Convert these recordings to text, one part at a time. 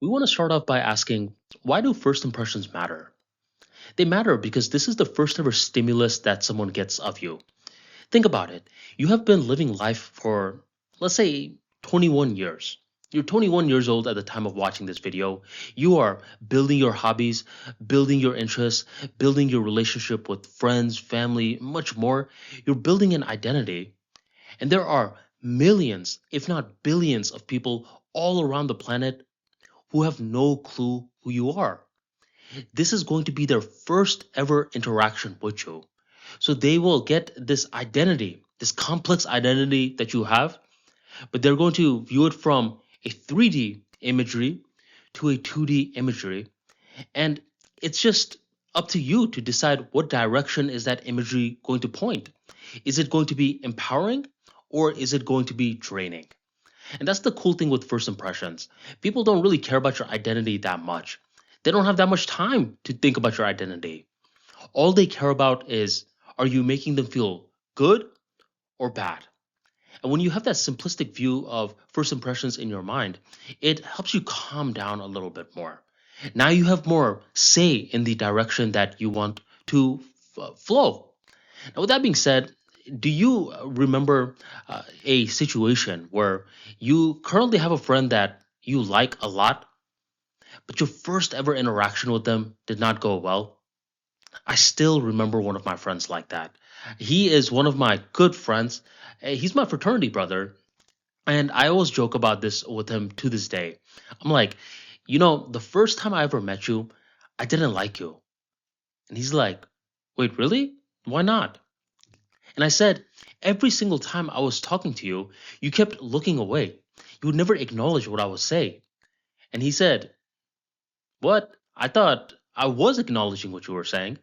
We want to start off by asking, why do first impressions matter? They matter because this is the first ever stimulus that someone gets of you. Think about it. You have been living life for, let's say, 21 years. You're 21 years old at the time of watching this video. You are building your hobbies, building your interests, building your relationship with friends, family, much more. You're building an identity. And there are millions, if not billions, of people all around the planet who have no clue who you are. This is going to be their first ever interaction with you. So they will get this identity, this complex identity that you have, but they're going to view it from a 3D imagery to a 2D imagery. And it's just up to you to decide what direction is that imagery going to point. Is it going to be empowering or is it going to be draining? And that's the cool thing with first impressions. People don't really care about your identity that much. They don't have that much time to think about your identity. All they care about is, are you making them feel good or bad? And when you have that simplistic view of first impressions in your mind, it helps you calm down a little bit more. Now you have more say in the direction that you want to flow. Now, with that being said, do you remember a situation where you currently have a friend that you like a lot, but your first ever interaction with them did not go well? I still remember one of my friends like that. He is one of my good friends. He's my fraternity brother. And I always joke about this with him to this day. I'm like, the first time I ever met you, I didn't like you. And he's like, wait, really? Why not? And I said, every single time I was talking to you, you kept looking away. You would never acknowledge what I would say. And he said, what? I thought I was acknowledging what you were saying,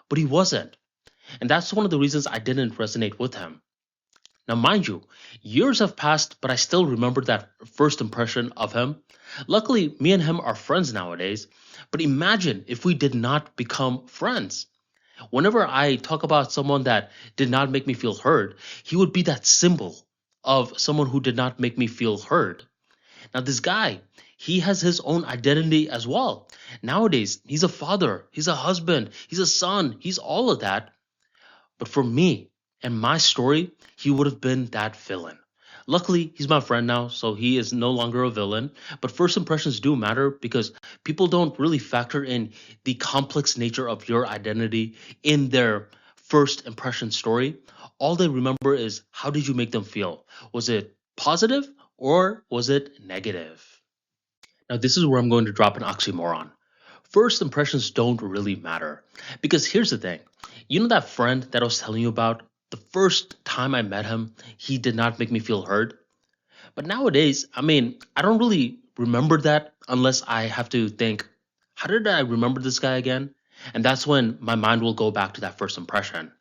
but he wasn't. And that's one of the reasons I didn't resonate with him. Now, mind you, years have passed, but I still remember that first impression of him. Luckily, me and him are friends nowadays, but imagine if we did not become friends. Whenever I talk about someone that did not make me feel heard, he would be that symbol of someone who did not make me feel heard. Now, this guy, he has his own identity as well. Nowadays, he's a father, he's a husband, he's a son, he's all of that. But for me and my story, he would have been that villain. Luckily, he's my friend now, so he is no longer a villain. But first impressions do matter because people don't really factor in the complex nature of your identity in their first impression story. All they remember is, how did you make them feel? Was it positive or was it negative? Now, this is where I'm going to drop an oxymoron. First impressions don't really matter. Because here's the thing, that friend that I was telling you about? The first time I met him, he did not make me feel heard. But nowadays, I don't really remember that unless I have to think, how did I remember this guy again? And that's when my mind will go back to that first impression.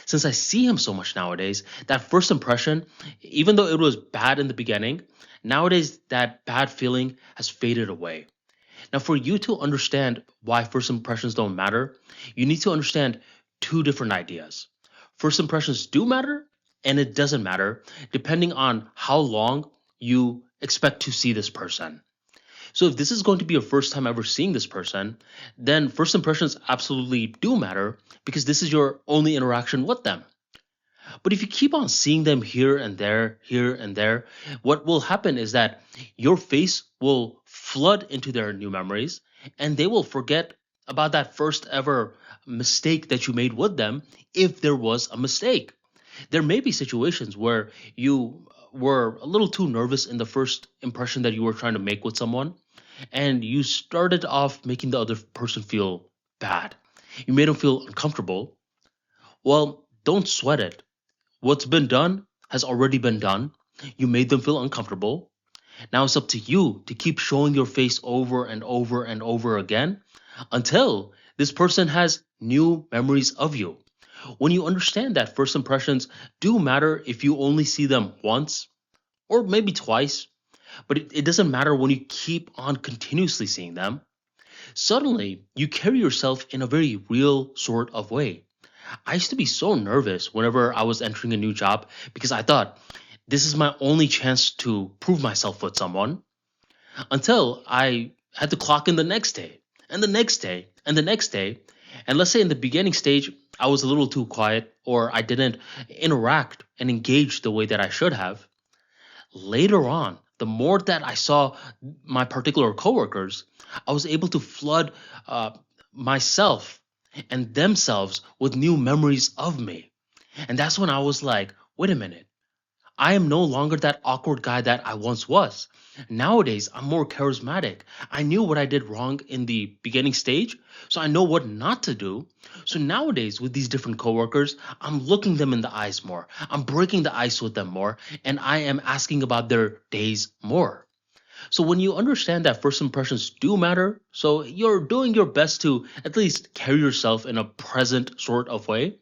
Since I see him so much nowadays, that first impression, even though it was bad in the beginning, nowadays that bad feeling has faded away. Now, for you to understand why first impressions don't matter, you need to understand two different ideas. First impressions do matter, and it doesn't matter depending on how long you expect to see this person. So, if this is going to be your first time ever seeing this person, then first impressions absolutely do matter because this is your only interaction with them. But if you keep on seeing them here and there, what will happen is that your face will flood into their new memories and they will forget about that first ever mistake that you made with them if there was a mistake. There may be situations where you were a little too nervous in the first impression that you were trying to make with someone and you started off making the other person feel bad. You made them feel uncomfortable. Well, don't sweat it. What's been done has already been done. You made them feel uncomfortable. Now it's up to you to keep showing your face over and over and over again until this person has new memories of you. When you understand that first impressions do matter if you only see them once or maybe twice, but it doesn't matter when you keep on continuously seeing them, suddenly you carry yourself in a very real sort of way. I used to be so nervous whenever I was entering a new job because I thought this is my only chance to prove myself with someone. until I had to clock in the next day and the next day and the next day. And let's say in the beginning stage, I was a little too quiet or I didn't interact and engage the way that I should have. Later on, the more that I saw my particular coworkers, I was able to flood uh, myself and themselves with new memories of me. And that's when I was like, wait a minute. I am no longer that awkward guy that I once was. Nowadays, I'm more charismatic. I knew what I did wrong in the beginning stage, so I know what not to do. So nowadays, with these different coworkers, I'm looking them in the eyes more. I'm breaking the ice with them more, and I am asking about their days more. So when you understand that first impressions do matter, so you're doing your best to at least carry yourself in a present sort of way,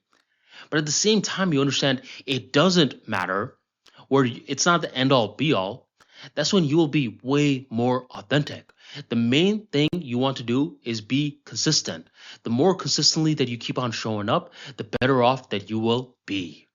but at the same time, you understand it doesn't matter, where it's not the end all be all, that's when you will be way more authentic. The main thing you want to do is be consistent. The more consistently that you keep on showing up, the better off that you will be.